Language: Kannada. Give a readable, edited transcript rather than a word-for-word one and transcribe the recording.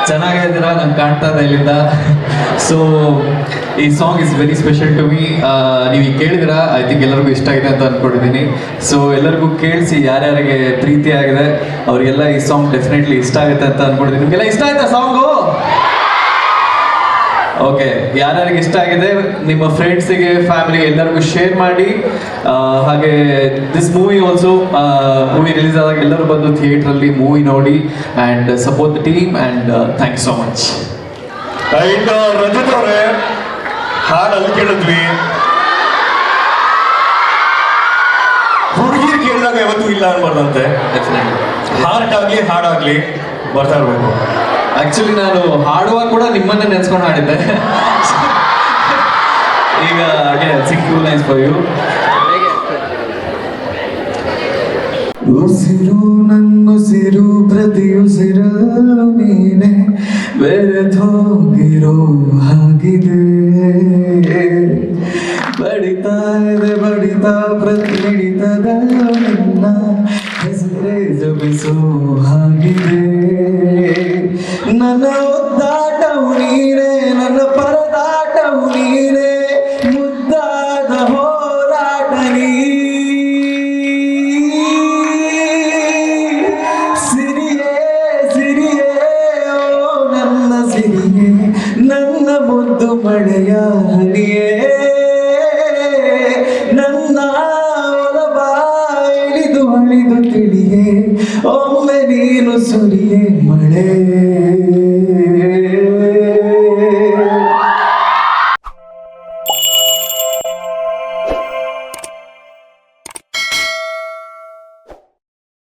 ಚೆನ್ನಾಗಿದ್ದೀರಾ ನಂಗೆ ಕಾಣ್ತಾ ಇದೆ ಇಲ್ಲಿಂದ. ಸೊ ಈ song is very special to me. ನೀವು ಈಗ ಕೇಳಿದಿರಾ, ಐ ಥಿಂಕ್ ಎಲ್ಲರಿಗೂ ಇಷ್ಟ ಆಗಿದೆ ಅಂತ ಅಂದ್ಕೊಂಡಿದ್ದೀನಿ. ಸೊ ಎಲ್ಲರಿಗೂ ಕೇಳಿಸಿ ಯಾರ್ಯಾರಿಗೆ ಪ್ರೀತಿ ಆಗಿದೆ ಅವರಿಗೆಲ್ಲ ಈ ಸಾಂಗ್ ಡೆಫಿನೆಟ್ಲಿ ಇಷ್ಟ ಆಗುತ್ತೆ ಅಂತ ಅಂದ್ಕೊಂಡಿದ್ದೀನಿ. ನಿಮಗೆಲ್ಲ ಇಷ್ಟ ಆಯ್ತಾ ಸಾಂಗು? ಓಕೆ, ಯಾರ್ಯಾರಿಗೆ ಇಷ್ಟ ಆಗಿದೆ ನಿಮ್ಮ ಫ್ರೆಂಡ್ಸಿಗೆ, ಫ್ಯಾಮಿಲಿಗೆ ಎಲ್ಲರಿಗೂ ಶೇರ್ ಮಾಡಿ. ಹಾಗೆ this movie also, movie release ಆದಾಗ ಎಲ್ಲರೂ ಬಂದು ಥಿಯೇಟ್ರಲ್ಲಿ ಮೂವಿ ನೋಡಿ and support the team and thank you so much. ಇನ್ನು ರಜತ್ ಅವರೇ, ಹಾಡಲ್ಲಿ ಕೇಳಿದ್ವಿ, ಹುಡುಗಿರು ಕೇಳಿದಾಗ ಯಾವತ್ತೂ ಇಲ್ಲ ಅನ್ಬಾರ್ದಂತೆ. ಹಾಡಾಗ್ಲಿ ಬರ್ತಾ ಇರ್ಬೇಕು. ಆಕ್ಚುಲಿ ನಾನು ಹಾಡುವಾಗ ಕೂಡ ನಿಮ್ಮನ್ನೇ ನೆನೆಸ್ಕೊಂಡು ಹಾಡಿದ್ದೆ. ಈಗ ಸಿಕ್ಕು ಲೈನ್ಸ್ ಫಾರ್ ಯು. ಉಸಿರು ನನ್ನುಸಿರು ಪ್ರತಿಯುಸಿರಲು ನೀನೆ ಬೆರೆತೋಗಿರೋ ಹಾಗಿದೆ. ಬಡಿತಾ ಇದೆ ಬಡಿತಾ ಪ್ರತಿ ಹಿಡಿತದಲ್ಲೂ ನಿನ್ನ ಹೆಸರೇ ಜಪಿಸೋ ಹಾಗಿದೆ. ನನ್ನ ಒದ್ದಾಟವು ನೀನೇ, ನನ್ನ ಪರದಾಟವು ನೀನೇ, ಮುದ್ದಾದ ಹೋರಾಟ ನೀ. ಸಿರಿಯೇ ಸಿರಿಯೇ ಓ ನನ್ನ ಸಿರಿಯೇ, ನನ್ನ ಮುದ್ದು ಮಳೆಯ ಹನಿಯೇ, ನನ್ನ ಒಲವ ಇಳಿದು ಅಳಿದು ತಿಳಿಯೇ, ಒಮ್ಮೆ ನೀನು ಸುರಿಯೇ ಮಳೆ.